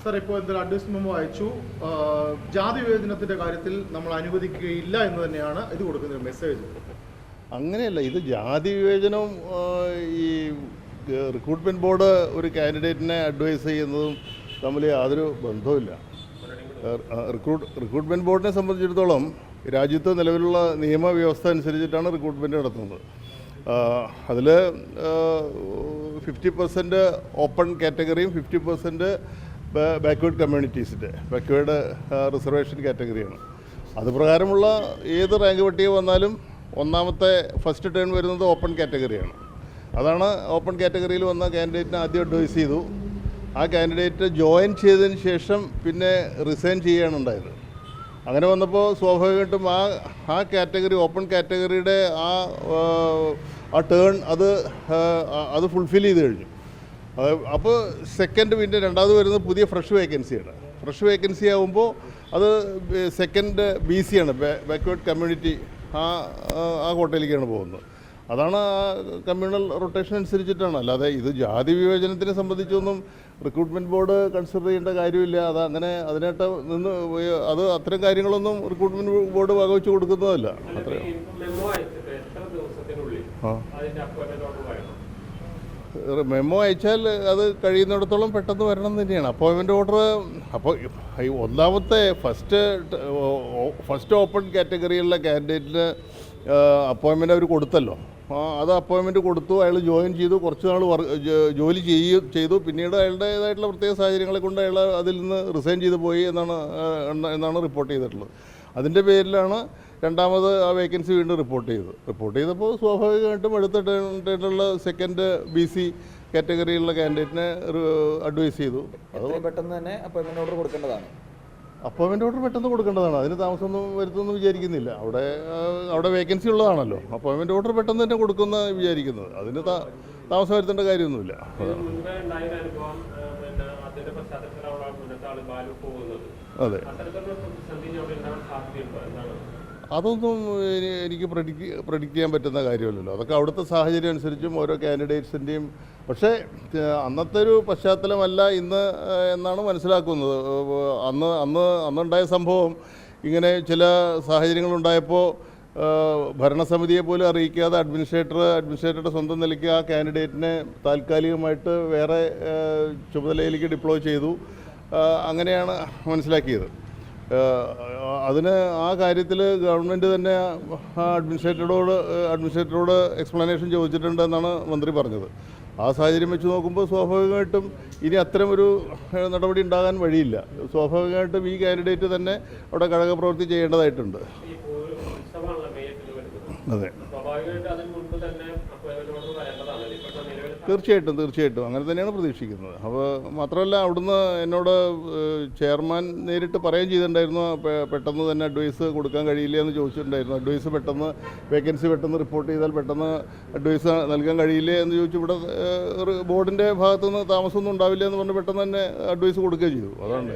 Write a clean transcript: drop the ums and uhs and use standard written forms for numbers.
Sir, ഇപ്പോൾ എന്തൊരു advice memo അയച്ചു. ജാതി വിവേചനത്തിൻ്റെ കാര്യത്തിൽ നമ്മൾ അനുവദിക്കുകയില്ല എന്ന് തന്നെയാണ് ഇത് കൊടുക്കുന്ന ഒരു മെസ്സേജ്. അങ്ങനെയല്ല, ഇത് ജാതി വിവേചനം ഈ റിക്രൂട്ട്മെൻറ്റ് ബോർഡ് ഒരു കാൻഡിഡേറ്റിനെ അഡ്വൈസ് ചെയ്യുന്നതും തമ്മിൽ യാതൊരു ബന്ധവുമില്ല. റിക്രൂട്ട്മെൻറ്റ് ബോർഡിനെ സംബന്ധിച്ചിടത്തോളം രാജ്യത്ത് നിലവിലുള്ള നിയമവ്യവസ്ഥ അനുസരിച്ചിട്ടാണ് റിക്രൂട്ട്മെൻറ്റ് നടത്തുന്നത്. അതിൽ 50% ഓപ്പൺ കാറ്റഗറിയും 50% ബാക്ക്വേർഡ് കമ്മ്യൂണിറ്റീസിൻ്റെ ബാക്ക്വേർഡ് റിസർവേഷൻ കാറ്റഗറിയാണ്. അതുപ്രകാരമുള്ള ഏത് റാങ്ക് പട്ടിക വന്നാലും ഒന്നാമത്തെ ഫസ്റ്റ് ടേൺ വരുന്നത് ഓപ്പൺ കാറ്റഗറിയാണ്. അതാണ് ഓപ്പൺ കാറ്റഗറിയിൽ വന്ന കാൻഡിഡേറ്റിനെ ആദ്യം അഡ്വൈസ് ചെയ്തു. ആ കാൻഡിഡേറ്റ് ജോയിൻ ചെയ്തതിന് ശേഷം പിന്നെ റിസൈൻ ചെയ്യുകയാണ് ഉണ്ടായത്. അങ്ങനെ വന്നപ്പോൾ സ്വാഭാവികമായിട്ടും ആ കാറ്റഗറി ഓപ്പൺ കാറ്റഗറിയുടെ ആ ടേൺ അത് ഫുൾഫിൽ ചെയ്ത് കഴിഞ്ഞു. അപ്പോൾ സെക്കൻഡ് പിന്നെ രണ്ടാമത് വരുന്നത് പുതിയ ഫ്രഷ് വേക്കൻസിയാണ്. ഫ്രഷ് വേക്കൻസി ആകുമ്പോൾ അത് സെക്കൻഡ് BC ആണ്, ബാക്ക്വേർഡ് കമ്മ്യൂണിറ്റി. ആ കോട്ടയിലേക്കാണ് പോകുന്നത്. അതാണ് ആ കമ്മ്യൂണൽ റൊട്ടേഷൻ അനുസരിച്ചിട്ടാണ്. അല്ലാതെ ഇത് ജാതി വിവേചനത്തിനെ സംബന്ധിച്ചൊന്നും റിക്രൂട്ട്മെൻറ്റ് ബോർഡ് കൺസിഡർ ചെയ്യേണ്ട കാര്യമില്ല. അതിനായിട്ട് അത് അത്തരം കാര്യങ്ങളൊന്നും റിക്രൂട്ട്മെൻറ്റ് ബോർഡ് വകവെച്ച് കൊടുക്കുന്നതല്ല. അത്രയും മെമ്മോ അയച്ചാൽ അത് കഴിയുന്നിടത്തോളം പെട്ടെന്ന് വരണം തന്നെയാണ്. അപ്പോയിൻമെൻറ്റ് ഓർഡർ അപ്പോൾ ഒന്നാമത്തെ ഫസ്റ്റ് ഓപ്പൺ കാറ്റഗറിയിലുള്ള കാൻഡിഡേറ്റിന് അപ്പോയിൻമെൻറ്റ് അവർ കൊടുത്തല്ലോ. അത് അപ്പോയിൻമെൻറ്റ് കൊടുത്തു, അയാൾ ജോയിൻ ചെയ്തു, കുറച്ച് നാൾ ജോലി ചെയ്തു. പിന്നീട് അയാളുടേതായിട്ടുള്ള പ്രത്യേക സാഹചര്യങ്ങളെ കൊണ്ട് അയാൾ അതിൽ നിന്ന് റിസൈൻ ചെയ്ത് പോയി എന്നാണ് റിപ്പോർട്ട് ചെയ്തിട്ടുള്ളത്. അതിൻ്റെ പേരിലാണ് രണ്ടാമത് ആ വേക്കൻസി വീണ്ടും റിപ്പോർട്ട് ചെയ്തപ്പോൾ സ്വാഭാവികമായിട്ടും അടുത്ത ടേണിലുള്ള സെക്കൻഡ് BC കാറ്റഗറിയിലുള്ള കാൻഡിഡേറ്റിനെ അഡ്വൈസ് ചെയ്തു. അത് പെട്ടെന്ന് തന്നെ അപ്പോയിൻമെൻറ്റ് ഓർഡർ കൊടുക്കേണ്ടതാണ്. അപ്പോയിൻമെൻറ്റ് ഓർഡർ പെട്ടെന്ന് കൊടുക്കേണ്ടതാണ്. അതിന് താമസമൊന്നും വരുത്തുമെന്ന് വിചാരിക്കുന്നില്ല. അവിടെ വേക്കൻസി ഉള്ളതാണല്ലോ. അപ്പോയിൻമെൻറ്റ് ഓർഡർ പെട്ടെന്ന് തന്നെ കൊടുക്കുന്ന വിചാരിക്കുന്നത്. അതിന് താമസം വരുത്തേണ്ട കാര്യമൊന്നുമില്ല. അതെ, അതൊന്നും എനിക്ക് പ്രഡിക്റ്റ് ചെയ്യാൻ പറ്റുന്ന കാര്യമല്ലല്ലോ. അതൊക്കെ അവിടുത്തെ സാഹചര്യം അനുസരിച്ചും ഓരോ കാൻഡിഡേറ്റ്സിൻ്റെയും. പക്ഷേ അന്നത്തെ ഒരു പശ്ചാത്തലമല്ല ഇന്ന് എന്നാണ് മനസ്സിലാക്കുന്നത്. അന്നുണ്ടായ സംഭവം ഇങ്ങനെ ചില സാഹചര്യങ്ങളുണ്ടായപ്പോൾ ഭരണസമിതിയെ പോലും അറിയിക്കാതെ അഡ്മിനിസ്ട്രേറ്ററുടെ സ്വന്തം നിലയ്ക്ക് ആ കാൻഡിഡേറ്റിനെ താൽക്കാലികമായിട്ട് വേറെ ചുമതലയിലേക്ക് ഡിപ്ലോയ് ചെയ്തു. അങ്ങനെയാണ് മനസ്സിലാക്കിയത്. അതിന് ആ കാര്യത്തിൽ ഗവൺമെൻറ് തന്നെ അഡ്മിനിസ്ട്രേറ്ററോട് എക്സ്പ്ലനേഷൻ ചോദിച്ചിട്ടുണ്ടെന്നാണ് മന്ത്രി പറഞ്ഞത്. ആ സാഹചര്യം വെച്ച് നോക്കുമ്പോൾ സ്വാഭാവികമായിട്ടും ഇനി അത്തരം ഒരു നടപടി ഉണ്ടാകാൻ വഴിയില്ല. സ്വാഭാവികമായിട്ടും ഈ കാൻഡിഡേറ്റ് തന്നെ അവിടെ ഘടകപ്രവൃത്തി ചെയ്യേണ്ടതായിട്ടുണ്ട്. അതെ, തീർച്ചയായിട്ടും അങ്ങനെ തന്നെയാണ് പ്രതീക്ഷിക്കുന്നത്. അപ്പോൾ മാത്രമല്ല, അവിടുന്ന് എന്നോട് ചെയർമാൻ നേരിട്ട് പറയുകയും ചെയ്തിട്ടുണ്ടായിരുന്നു, പെട്ടെന്ന് തന്നെ അഡ്വൈസ് കൊടുക്കാൻ കഴിയില്ല എന്ന് ചോദിച്ചിട്ടുണ്ടായിരുന്നു. അഡ്വൈസ് പെട്ടെന്ന് വേക്കൻസി പെട്ടെന്ന് റിപ്പോർട്ട് ചെയ്താൽ പെട്ടെന്ന് അഡ്വൈസ് നൽകാൻ കഴിയില്ലേ എന്ന് ചോദിച്ചു. ഇവിടെ ബോർഡിൻ്റെ ഭാഗത്തുനിന്ന് താമസമൊന്നും ഉണ്ടാവില്ല എന്ന് പറഞ്ഞ് പെട്ടെന്ന് തന്നെ അഡ്വൈസ് കൊടുക്കുകയും ചെയ്തു. അതാണ്